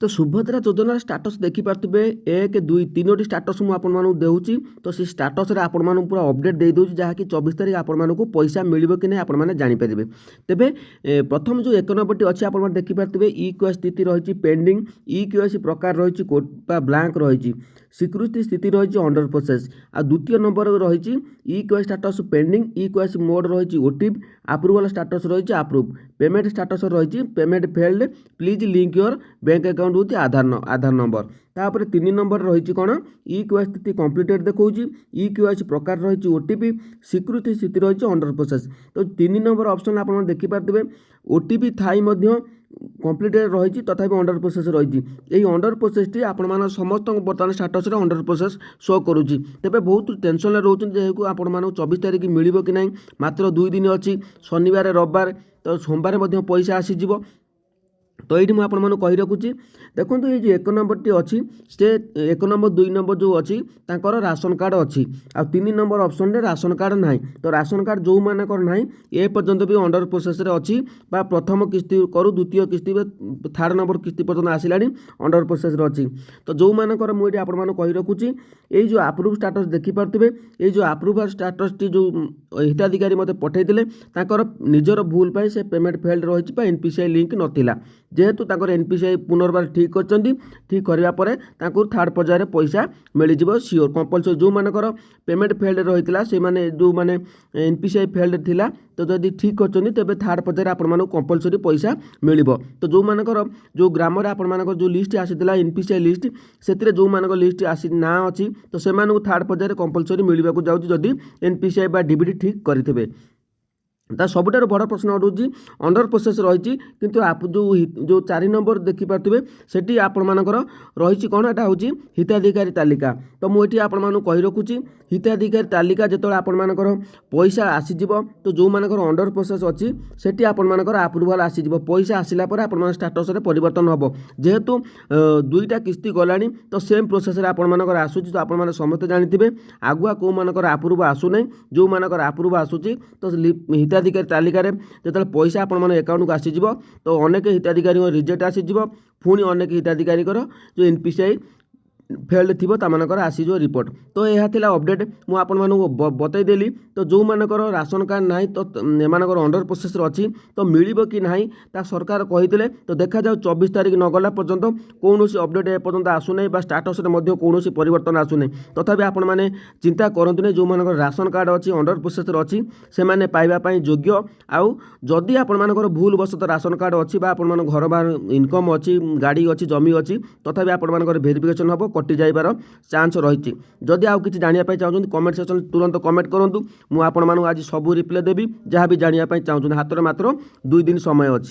तो सुभद्रा योजनार status देखिपे 1 2 3 status मुझे आपको देउची। तो से स्टाटस आपण मानू पूरा अपडेट दे दूँ जहाँकि 24 तारीख आपण को पैसा मिल कि नहीं आपने जानीपर। तेरे प्रथम जो 1 नंबर अच्छी आप देखिपे इ क्यू स्थिति रही पेंडिंग इ क्यू प्रकार रही ब्लांक रही स्वीकृति स्थिति रही अंडर प्रोसेस आ द्वितीय नंबर रही E Q status pending E Q mode रही ओटिव अप्रूवल स्टाटस रही अप्रूव पेमेंट स्टाटस रही payment failed please link your bank account with Aadhaar number. तापर 3 नंबर रही कौन इ क्यू स्थिति कंप्लीटेड देखा इ क्यू प्रकार रही ओटीपी स्वीकृति स्थिति रही अंडर प्रोसेस। तो 3 नंबर ऑप्शन आप देखिपे ओटीपी थाई कंप्लीटेड रही तथापि अंडर प्रोसेस रही अंडर प्रोसेस टी आपण समस्त बर्तमान स्टाटस अंडर प्रोसेस शो करुच्ची। तेज बहुत टेंशन रोचे जेहू आपण 24 तारीख मिल कि ना मात्र 2 दिन अच्छी शनिवार रविवार तो सोमवार पैसा आसीज। तो ये मुझे आपको कही रखुच्छी देखो ये जो 1 नंबर टी अच्छी से 1 नंबर 2 नंबर जो अच्छी तांकर राशन कार्ड अच्छी आ 3 नंबर ऑप्शन रे राशन कार्ड ना। तो राशन कार्ड जो मानकर ना ए पर्यंत भी अंडर प्रोसेस रे अच्छी बा प्रथम किस्ती करू द्वितीय किस्ती थर्ड नंबर किस्ती पर्यंत आसला अंडर प्रोसेस रे अच्छी। तो जो मानकर मुझे आपको कही रखुच्छी ये जो अप्रूव स्टाटस देखिपे ये जो अप्रूवल स्टाटस टी जो हिताधिकारी मत पठेदेले निजर भूल पाई से पेमेंट फेल्ड रही एनपीसीआई लिंक नथिला जेहेतु तांकर एनपीसीआई पुनर्बार ठीक करछंती ठीक करबा परे तांको थर्ड पर्यायर पैसा मिल जिवो सियोर कंपलसरी जो मानकर पेमेंट फेल्ड रहितला से माने जो माने एनपीसीआई फेल्ड थिला तो जदि ठीक करछंती तेबे थर्ड पर्यायर आपण मानको कंपलसरी पैसा मिलिबो। तो जो मानकर जो ग्राम रे आपण मानकर जो लिस्ट आसीतला एनपीसीआई लिस्ट सेतिरे जो मानकर लिस्ट आसी ना अछि तो से मानको थर्ड पर्यायर कंपलसरी मिलिबा को जाउची जदि एनपीसीआई बा डीबीटी ठीक करिथिबे। ता सबुठार बड़ प्रश्न उठूँ अंडर प्रोसेस रही किंतु आप जो 4 नंबर देखिपे सेठी आपण मानकर रही कौन एटा हूँ हिताधिकारी तालिका। तो मुझे आप कही रखुच्छी हिताधिकारी तालिका जो आपण मानकर पैसा आसीज तो जो मानकर अंडर प्रोसेस अच्छी सेठी आपण मानकर अप्रूवाल आसीज पैसा आसला आपण स्टाटस रे परिवर्तन हम जेहेतु 2टा किस्ती गलानी तो सेम प्रोसेस रे आपण मानकर आसूची। तो आपण माने समस्त जानिथिबे आगुआ को मानकर अप्रूव आसुनै जो मानकर अप्रूव आसूची तो हिताधिकारी तालिका जो पैसा आपण मन अकाउंट को आसीज तो अनेक हिताधिकारी रिजेक्ट आसीज पुणी अनेक हिताधिकारी जो एनपीसीआई फेल्ड थी तमानकर आसीज रिपोर्ट। तो यह थिला अपडेट मु आपण मानू बतईदेली। तो जो मानकर राशन कार्ड ना तो एमानकर अंडर प्रोसेस अच्छी तो मिलिबो कि नहीं ता सरकार कही तो देखा जाऊ 24 तारीख न गला पर्यंत कौन अपडेट एपर्यंत आसुना स्टाटस कौन परिवर्तन आसुना तथापि आपण माने चिंता करंतु जो मानकर राशन कार्ड अच्छी अंडर प्रोसेस अच्छी से माने पाइबा योग्य आउ जदि आपण मानकर भूल वशत राशन कार्ड अच्छी आपण मान घर बाहर इनकम अच्छी गाड़ी अच्छी जमी अच्छी तथापि आपण मानकर वेरिफिकेशन हम कटि जाइबार चांस रही। जदि आउ किछि जानिया पय चाहउछन कमेंट सेक्शन तुरंत कमेंट करंतु मु आपण मानु आज सब रिप्लाई देबी जहाँ भी जानिया पय चाहउछन हाथ रे मात्र 2 दिन समय अछि।